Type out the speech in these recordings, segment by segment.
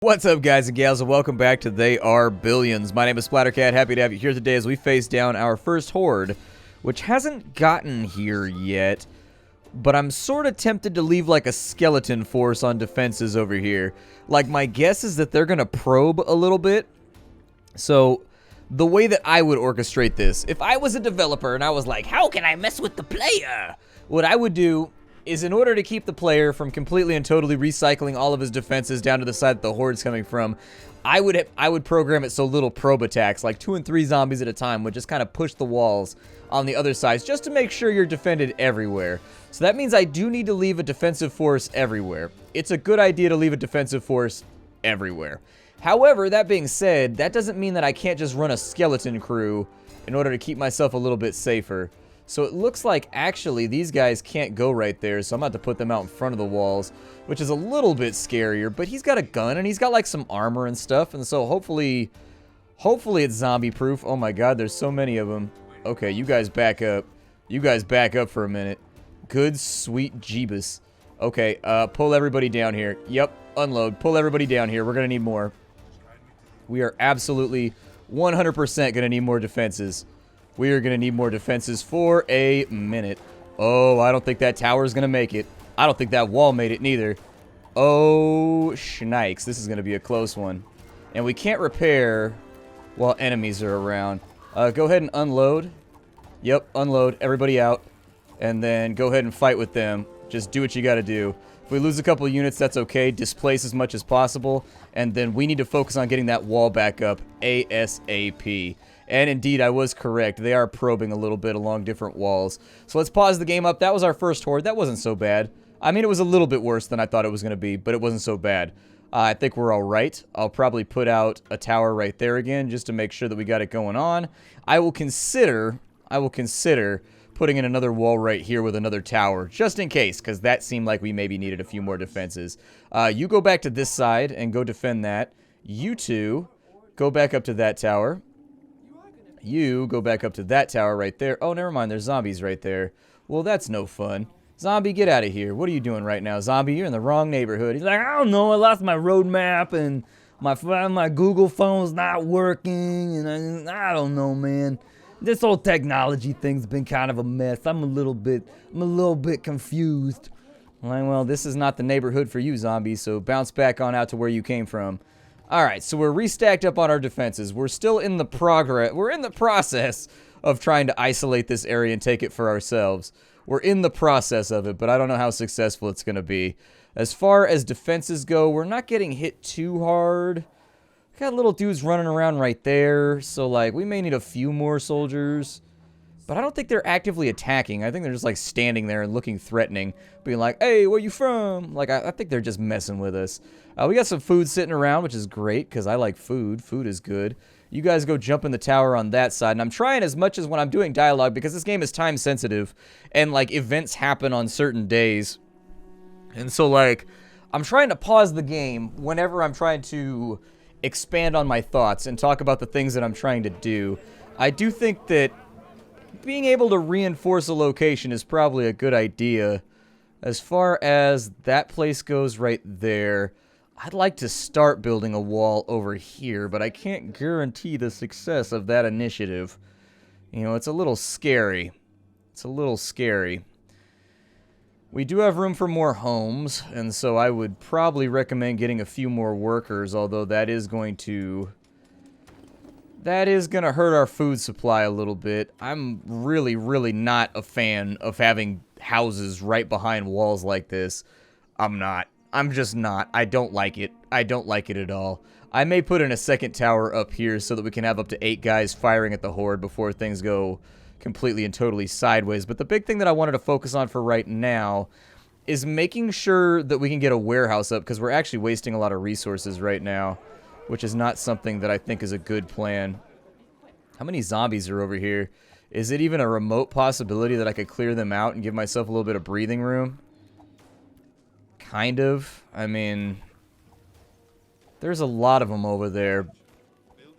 What's up, guys and gals, and welcome back to They Are Billions. My name is Splattercat. Happy to have you here today as we face down our first horde, which hasn't gotten here yet, but I'm sort of tempted to leave like a skeleton force on defenses over here. Like, my guess is that they're going to probe a little bit. So, the way that I would orchestrate this, if I was a developer and I was like, how can I mess with the player? What I would do is, in order to keep the player from completely and totally recycling all of his defenses down to the side that the horde's coming from, I would program it so little probe attacks, like 2 and 3 zombies at a time, would just kind of push the walls on the other sides, just to make sure you're defended everywhere. So that means I do need to leave a defensive force everywhere. It's a good idea to leave a defensive force everywhere. However, that being said, that doesn't mean that I can't just run a skeleton crew in order to keep myself a little bit safer. So it looks like, actually, these guys can't go right there, so I'm about to put them out in front of the walls, which is a little bit scarier, but he's got a gun, and he's got, like, some armor and stuff, and so hopefully it's zombie-proof. Oh my god, there's so many of them. Okay, you guys back up. You guys back up for a minute. Good, sweet Jeebus. Okay, pull everybody down here. Yep, unload. Pull everybody down here. We're gonna need more. We are absolutely 100% gonna need more defenses. We are going to need more defenses for a minute. Oh, I don't think that tower is going to make it. I don't think that wall made it neither. Oh, shnikes. This is going to be a close one. And we can't repair while enemies are around. Go ahead and unload. Yep, unload. Everybody out. And then go ahead and fight with them. Just do what you got to do. If we lose a couple of units, that's okay. Displace as much as possible. And then we need to focus on getting that wall back up ASAP. And indeed, I was correct. They are probing a little bit along different walls. So let's pause the game up. That was our first horde. That wasn't so bad. I mean, it was a little bit worse than I thought it was going to be, but it wasn't so bad. I think we're all right. I'll probably put out a tower right there again just to make sure that we got it going on. I will consider putting in another wall right here with another tower, just in case, because that seemed like we maybe needed a few more defenses. You go back to this side and go defend that. You two go back up to that tower. You go back up to that tower right there. Oh, never mind. There's zombies right there. Well, that's no fun. Zombie, get out of here. What are you doing right now? Zombie, you're in the wrong neighborhood. He's like, I don't know. I lost my road map and my Google phone's not working. And I don't know, man. This whole technology thing's been kind of a mess. I'm a little bit confused. Like, well, this is not the neighborhood for you, zombie. So bounce back on out to where you came from. Alright, so we're restacked up on our defenses. We're still in the process of trying to isolate this area and take it for ourselves. We're in the process of it, but I don't know how successful it's going to be. As far as defenses go, we're not getting hit too hard. Got little dudes running around right there, so like we may need a few more soldiers. But I don't think they're actively attacking. I think they're just like standing there and looking threatening. Being like, hey, where you from? Like, I think they're just messing with us. We got some food sitting around, which is great, because I like food. Food is good. You guys go jump in the tower on that side. And I'm trying as much as when I'm doing dialogue, because this game is time sensitive. And, like, events happen on certain days. And so, like, I'm trying to pause the game whenever I'm trying to expand on my thoughts and talk about the things that I'm trying to do. I do think that being able to reinforce a location is probably a good idea. As far as that place goes right there, I'd like to start building a wall over here, but I can't guarantee the success of that initiative. You know, it's a little scary. It's a little scary. We do have room for more homes, and so I would probably recommend getting a few more workers, although that is going to hurt our food supply a little bit. I'm really, really not a fan of having houses right behind walls like this. I'm not. I'm just not. I don't like it. I don't like it at all. I may put in a second tower up here so that we can have up to 8 guys firing at the horde before things go completely and totally sideways. But the big thing that I wanted to focus on for right now is making sure that we can get a warehouse up, because we're actually wasting a lot of resources right now, which is not something that I think is a good plan. How many zombies are over here? Is it even a remote possibility that I could clear them out and give myself a little bit of breathing room? Kind of. I mean, there's a lot of them over there.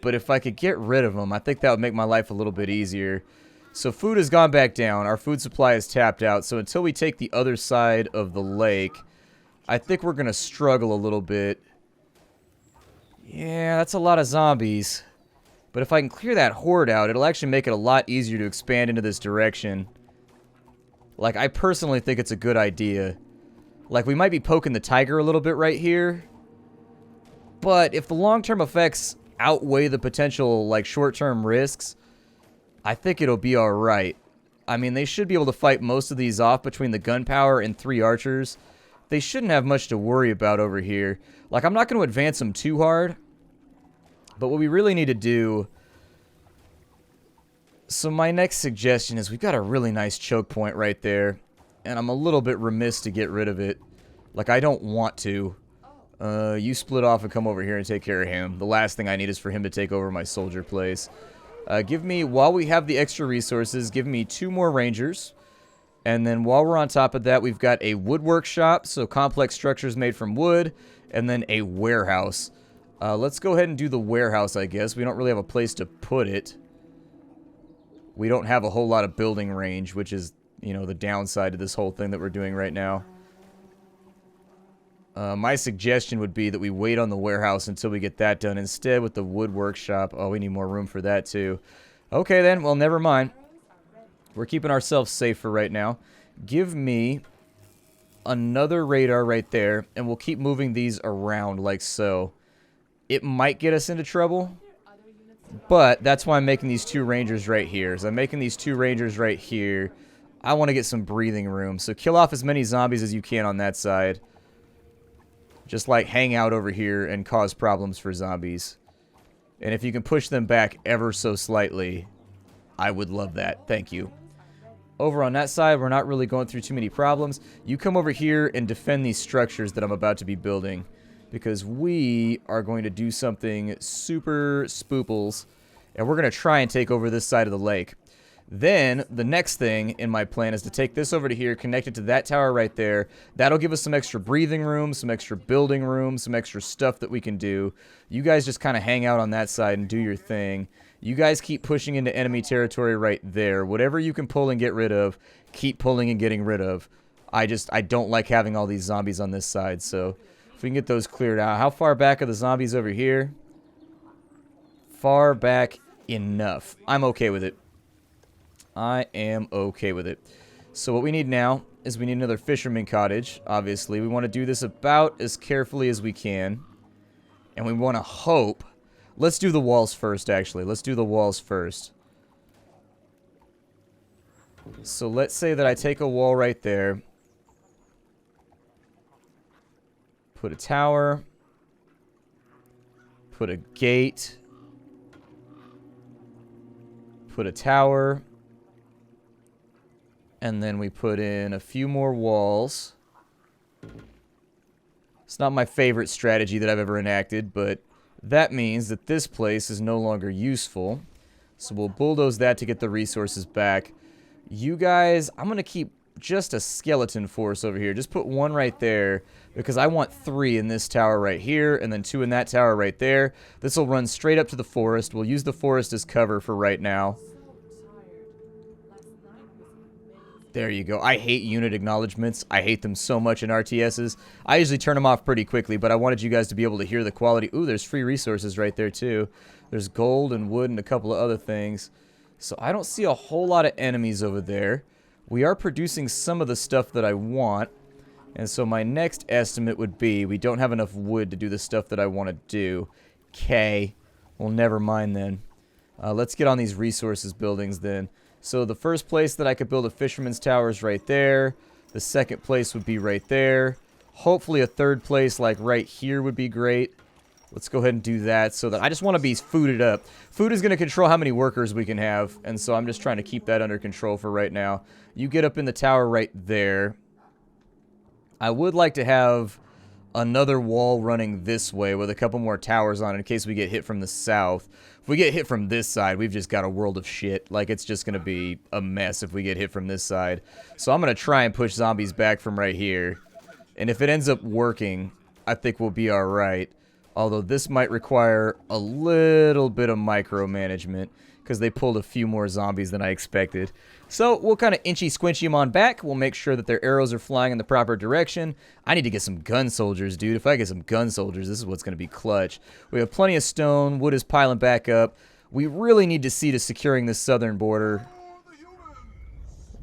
But if I could get rid of them, I think that would make my life a little bit easier. So food has gone back down. Our food supply is tapped out. So until we take the other side of the lake, I think we're going to struggle a little bit. Yeah, that's a lot of zombies. But if I can clear that horde out, it'll actually make it a lot easier to expand into this direction. Like, I personally think it's a good idea. Like, we might be poking the tiger a little bit right here. But if the long-term effects outweigh the potential, like, short-term risks, I think it'll be alright. I mean, they should be able to fight most of these off between the gunpowder and 3 archers. They shouldn't have much to worry about over here. Like, I'm not going to advance them too hard. But what we really need to do... So my next suggestion is we've got a really nice choke point right there. And I'm a little bit remiss to get rid of it. Like, I don't want to. You split off and come over here and take care of him. The last thing I need is for him to take over my soldier place. Give me, while we have the extra resources, give me 2 more rangers. And then while we're on top of that, we've got a woodwork shop, so complex structures made from wood, and then a warehouse. Let's go ahead and do the warehouse, I guess. We don't really have a place to put it. We don't have a whole lot of building range, which is, you know, the downside to this whole thing that we're doing right now. My suggestion would be that we wait on the warehouse until we get that done. Instead, with the wood workshop... Oh, we need more room for that, too. Okay, then. Well, never mind. We're keeping ourselves safe for right now. Give me another radar right there, and we'll keep moving these around like so. It might get us into trouble, but that's why I'm making these 2 rangers right here. As I'm making these 2 rangers right here, I want to get some breathing room. So kill off as many zombies as you can on that side. Just like hang out over here and cause problems for zombies. And if you can push them back ever so slightly, I would love that. Thank you. Over on that side, we're not really going through too many problems. You come over here and defend these structures that I'm about to be building. Because we are going to do something super spooples. And we're going to try and take over this side of the lake. Then, the next thing in my plan is to take this over to here, connect it to that tower right there. That'll give us some extra breathing room, some extra building room, some extra stuff that we can do. You guys just kind of hang out on that side and do your thing. You guys keep pushing into enemy territory right there. Whatever you can pull and get rid of, keep pulling and getting rid of. I don't like having all these zombies on this side, so if we can get those cleared out. How far back are the zombies over here? Far back enough. I'm okay with it. I am okay with it. So what we need now is we need another fisherman cottage, obviously. We want to do this about as carefully as we can. And we want to hope... Let's do the walls first, actually. Let's do the walls first. So let's say that I take a wall right there. Put a tower. Put a gate. Put a tower. And then we put in a few more walls. It's not my favorite strategy that I've ever enacted, but that means that this place is no longer useful. So we'll bulldoze that to get the resources back. You guys, I'm going to keep just a skeleton force over here. Just put 1 right there, because I want 3 in this tower right here, and then 2 in that tower right there. This will run straight up to the forest. We'll use the forest as cover for right now. There you go. I hate unit acknowledgements. I hate them so much in RTSs. I usually turn them off pretty quickly, but I wanted you guys to be able to hear the quality. Ooh, there's free resources right there, too. There's gold and wood and a couple of other things. So I don't see a whole lot of enemies over there. We are producing some of the stuff that I want. And so my next estimate would be we don't have enough wood to do the stuff that I want to do. Okay. Well, never mind then. Let's get on these resources buildings then. So the first place that I could build a fisherman's tower is right there. The second place would be right there. Hopefully a third place like right here would be great. Let's go ahead and do that so that I just want to be fooded up. Food is going to control how many workers we can have, and so I'm just trying to keep that under control for right now. You get up in the tower right there. I would like to have another wall running this way with a couple more towers on in case we get hit from the south. If we get hit from this side, we've just got a world of shit. Like, it's just going to be a mess if we get hit from this side. So I'm going to try and push zombies back from right here. And if it ends up working, I think we'll be alright. Although this might require a little bit of micromanagement because they pulled a few more zombies than I expected. So we'll kind of inchy squinchy them on back. We'll make sure that their arrows are flying in the proper direction. I need to get some gun soldiers, dude. If I get some gun soldiers, this is what's going to be clutch. We have plenty of stone. Wood is piling back up. We really need to see to securing this southern border.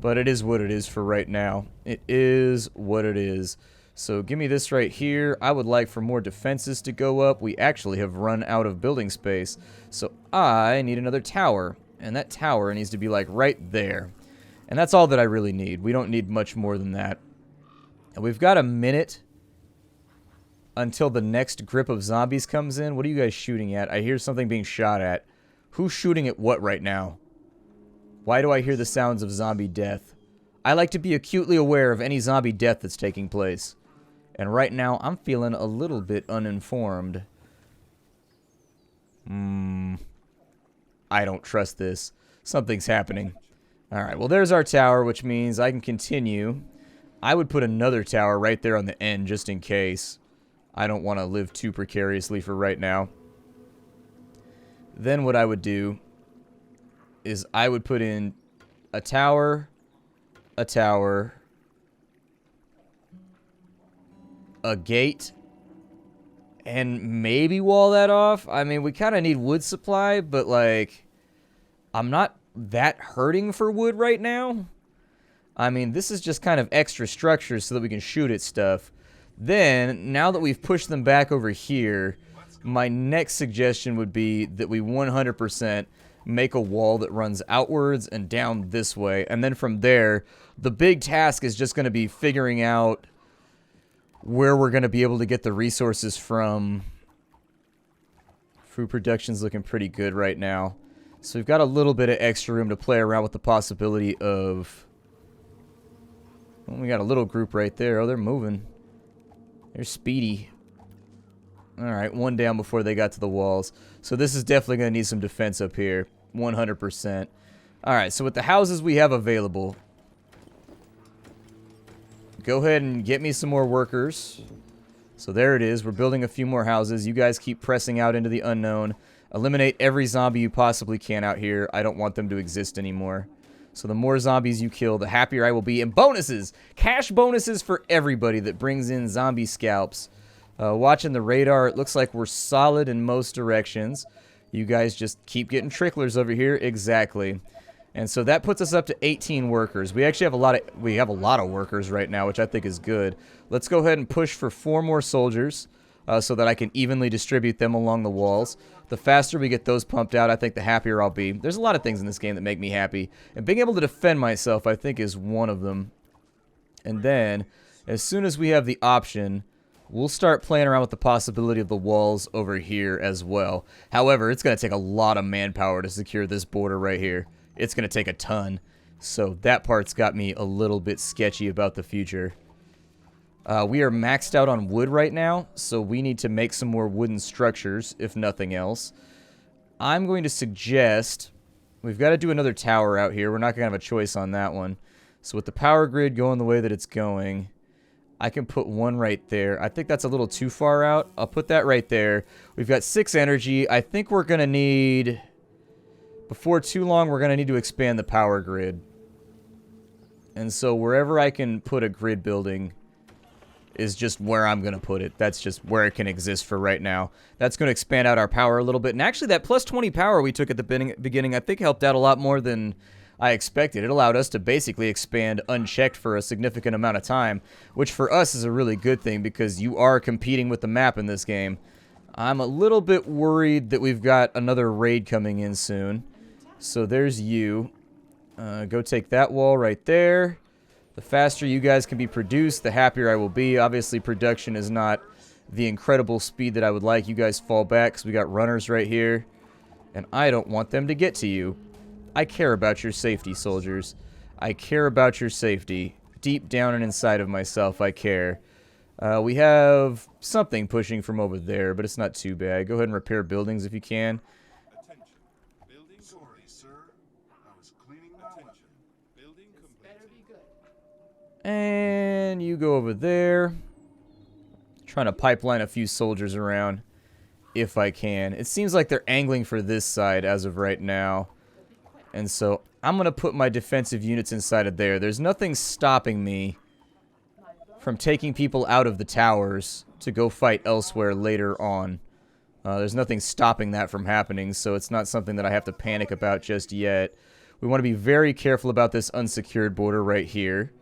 But it is what it is for right now. It is what it is. So give me this right here. I would like for more defenses to go up. We actually have run out of building space. So I need another tower. And that tower needs to be like right there. And that's all that I really need. We don't need much more than that. And we've got a minute until the next grip of zombies comes in. What are you guys shooting at? I hear something being shot at. Who's shooting at what right now? Why do I hear the sounds of zombie death? I like to be acutely aware of any zombie death that's taking place. And right now, I'm feeling a little bit uninformed. I don't trust this. Something's happening. Alright, well there's our tower, which means I can continue. I would put another tower right there on the end, just in case. I don't want to live too precariously for right now. Then what I would do is I would put in a tower, a gate, and maybe wall that off. I mean, we kind of need wood supply, but like, I'm not that hurting for wood right now. I mean, this is just kind of extra structures so that we can shoot at stuff. Then, now that we've pushed them back over here, my next suggestion would be that we 100% make a wall that runs outwards and down this way. And then from there, the big task is just going to be figuring out where we're going to be able to get the resources from. Food production's looking pretty good right now. So we've got a little bit of extra room to play around with the possibility of... Well, we got a little group right there. Oh, they're moving. They're speedy. Alright, one down before they got to the walls. So this is definitely going to need some defense up here. 100%. Alright, so with the houses we have available, go ahead and get me some more workers. So there it is. We're building a few more houses. You guys keep pressing out into the unknown. Eliminate every zombie you possibly can out here. I don't want them to exist anymore. So the more zombies you kill, the happier I will be. And bonuses! Cash bonuses for everybody that brings in zombie scalps. Watching the radar, it looks like we're solid in most directions. You guys just keep getting tricklers over here. Exactly. And so that puts us up to 18 workers. We actually have a lot of workers right now, which I think is good. Let's go ahead and push for 4 more soldiers so that I can evenly distribute them along the walls. The faster we get those pumped out, I think the happier I'll be. There's a lot of things in this game that make me happy. And being able to defend myself, I think, is one of them. And then, as soon as we have the option, we'll start playing around with the possibility of the walls over here as well. However, it's going to take a lot of manpower to secure this border right here. It's going to take a ton. So that part's got me a little bit sketchy about the future. We are maxed out on wood right now, so we need to make some more wooden structures, if nothing else. I'm going to suggest... We've got to do another tower out here. We're not going to have a choice on that one. So with the power grid going the way that it's going, I can put one right there. I think that's a little too far out. I'll put that right there. We've got 6 energy. I think we're going to need... Before too long, we're going to need to expand the power grid. And so wherever I can put a grid building is just where I'm going to put it. That's just where it can exist for right now. That's going to expand out our power a little bit. And actually, that plus 20 power we took at the beginning, I think helped out a lot more than I expected. It allowed us to basically expand unchecked for a significant amount of time, which for us is a really good thing because you are competing with the map in this game. I'm a little bit worried that we've got another raid coming in soon. So there's you. Go take that wall right there. The faster you guys can be produced, the happier I will be. Obviously, production is not the incredible speed that I would like. You guys fall back because we got runners right here. And I don't want them to get to you. I care about your safety, soldiers. I care about your safety. Deep down and inside of myself, I care. We have something pushing from over there, but it's not too bad. Go ahead and repair buildings if you can. And you go over there. Trying to pipeline a few soldiers around. if I can. It seems like they're angling for this side as of right now. And so I'm going to put my defensive units inside of there. There's nothing stopping me from taking people out of the towers to go fight elsewhere later on. There's nothing stopping that from happening, so it's not something that I have to panic about just yet. We want to be very careful about this unsecured border right here,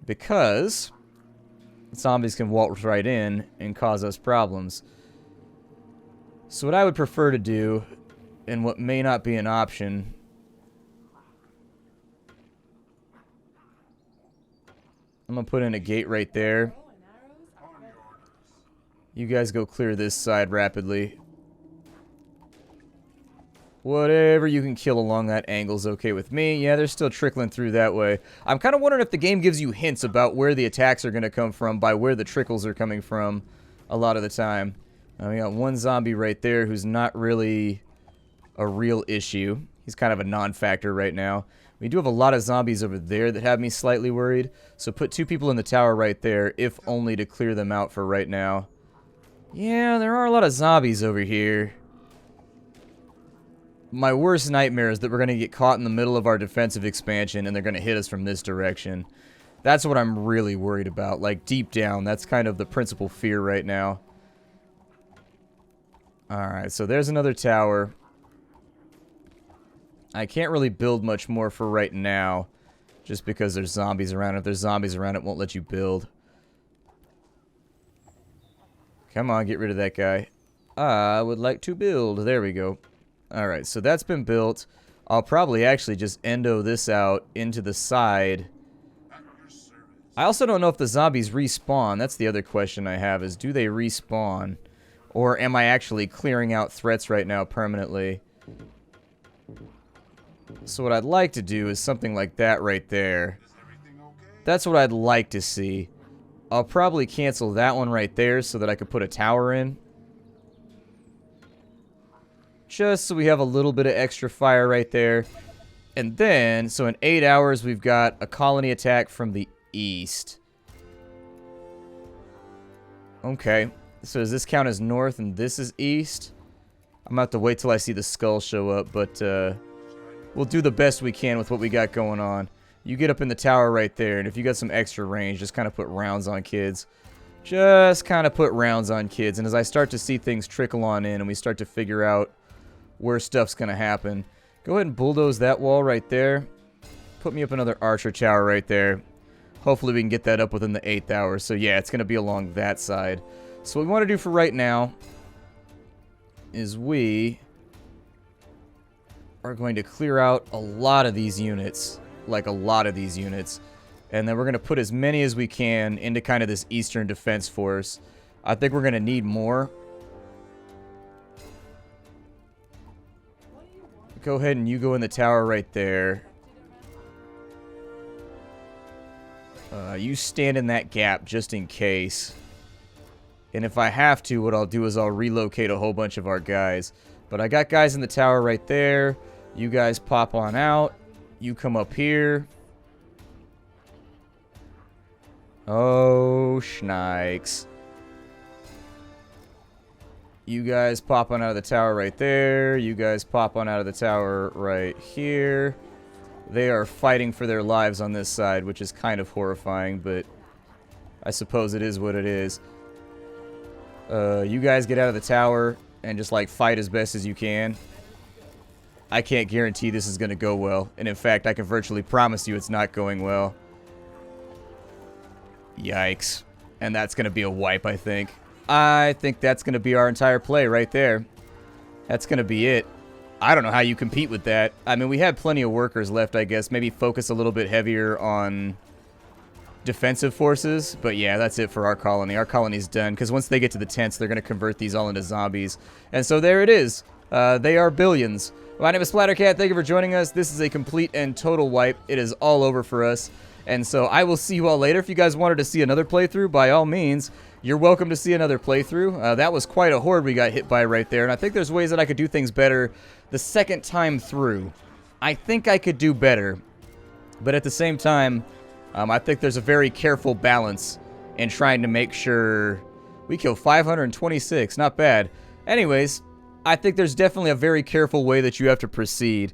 because zombies can waltz right in and cause us problems. So what I would prefer to do, and what may not be an option, I'm going to put in a gate right there. You guys go clear this side rapidly. Whatever you can kill along that angle's okay with me. Yeah, they're still trickling through that way. I'm kind of wondering if the game gives you hints about where the attacks are going to come from by where the trickles are coming from a lot of the time. We got one zombie right there who's not really a real issue. He's kind of a non-factor right now. We do have a lot of zombies over there that have me slightly worried. So put 2 people in the tower right there, if only to clear them out for right now. Yeah, there are a lot of zombies over here. My worst nightmare is that we're going to get caught in the middle of our defensive expansion and they're going to hit us from this direction. That's what I'm really worried about. Like, deep down, that's kind of the principal fear right now. Alright, so there's another tower. I can't really build much more for right now, just because there's zombies around. If there's zombies around, it won't let you build. Come on, get rid of that guy. I would like to build. There we go. Alright, so that's been built. I'll probably actually just endo this out into the side. I also don't know if the zombies respawn. That's the other question I have, is do they respawn? Or am I actually clearing out threats right now permanently? So what I'd like to do is something like that right there. That's what I'd like to see. I'll probably cancel that one right there so that I could put a tower in. Just so we have a little bit of extra fire right there. And then, so in 8 hours, we've got a colony attack from the east. Okay. So does this count as north and this is east? I'm going to have to wait till I see the skull show up, but we'll do the best we can with what we got going on. You get up in the tower right there, and if you got some extra range, just kind of put rounds on kids. Just kind of put rounds on kids. And as I start to see things trickle on in and we start to figure out where stuff's going to happen, go ahead and bulldoze that wall right there. Put me up another archer tower right there. Hopefully we can get that up within the 8th hour. So yeah, it's going to be along that side. So what we want to do for right now is we are going to clear out a lot of these units. Like a lot of these units. And then we're going to put as many as we can into kind of this eastern defense force. I think we're going to need more. Go ahead and you go in the tower right there. You stand in that gap just in case. And if I have to, what I'll do is I'll relocate a whole bunch of our guys. But I got guys in the tower right there. You guys pop on out. You come up here. Oh, schnikes. You guys pop on out of the tower right there. You guys pop on out of the tower right here. They are fighting for their lives on this side, which is kind of horrifying, but I suppose it is what it is. You guys get out of the tower and just, like, fight as best as you can. I can't guarantee this is going to go well. And in fact, I can virtually promise you it's not going well. Yikes. And that's going to be a wipe, I think. I think that's going to be our entire play right there. That's going to be it. I don't know how you compete with that. I mean, we have plenty of workers left, I guess. Maybe focus a little bit heavier on defensive forces. But yeah, that's it for our colony. Our colony's done. Because once they get to the tents, they're going to convert these all into zombies. And so there it is. They are billions. My name is Splattercat. Thank you for joining us. This is a complete and total wipe. It is all over for us. And so I will see you all later. If you guys wanted to see another playthrough, by all means, you're welcome to see another playthrough. That was quite a horde we got hit by right there. And I think there's ways that I could do things better the second time through. I think I could do better. But at the same time, I think there's a very careful balance in trying to make sure we kill 526. Not bad. Anyways, I think there's definitely a very careful way that you have to proceed.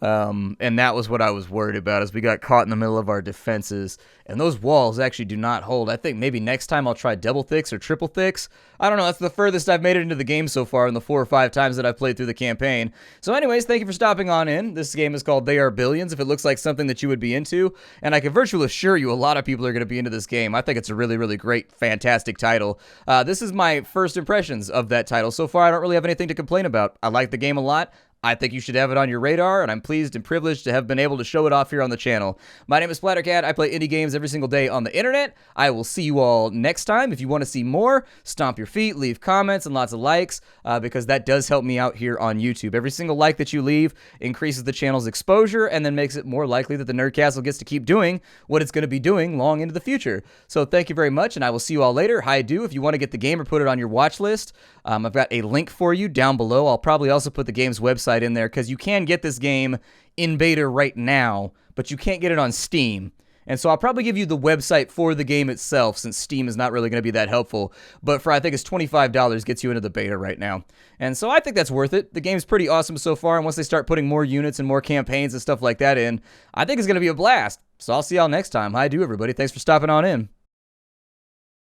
And that was what I was worried about, as we got caught in the middle of our defenses. And those walls actually do not hold. I think maybe next time I'll try double thicks or triple thicks. I don't know, that's the furthest I've made it into the game so far in the 4 or 5 times that I've played through the campaign. So anyways, thank you for stopping on in. This game is called They Are Billions, if it looks like something that you would be into. And I can virtually assure you a lot of people are going to be into this game. I think it's a really, really great, fantastic title. This is my first impressions of that title. So far, I don't really have anything to complain about. I like the game a lot. I think you should have it on your radar, and I'm pleased and privileged to have been able to show it off here on the channel. My name is Splattercat. I play indie games every single day on the internet. I will see you all next time. If you want to see more, stomp your feet, leave comments, and lots of likes, because that does help me out here on YouTube. Every single like that you leave increases the channel's exposure and then makes it more likely that the Nerdcastle gets to keep doing what it's going to be doing long into the future. So thank you very much, and I will see you all later. Hi-do. If you want to get the game or put it on your watch list, I've got a link for you down below. I'll probably also put the game's website in there, because you can get this game in beta right now, but you can't get it on Steam. And so I'll probably give you the website for the game itself, since Steam is not really going to be that helpful. But for, I think it's $25, gets you into the beta right now. And so I think that's worth it. The game's pretty awesome so far, and once they start putting more units and more campaigns and stuff like that in, I think it's going to be a blast. So I'll see y'all next time. Hi-do, everybody. Thanks for stopping on in.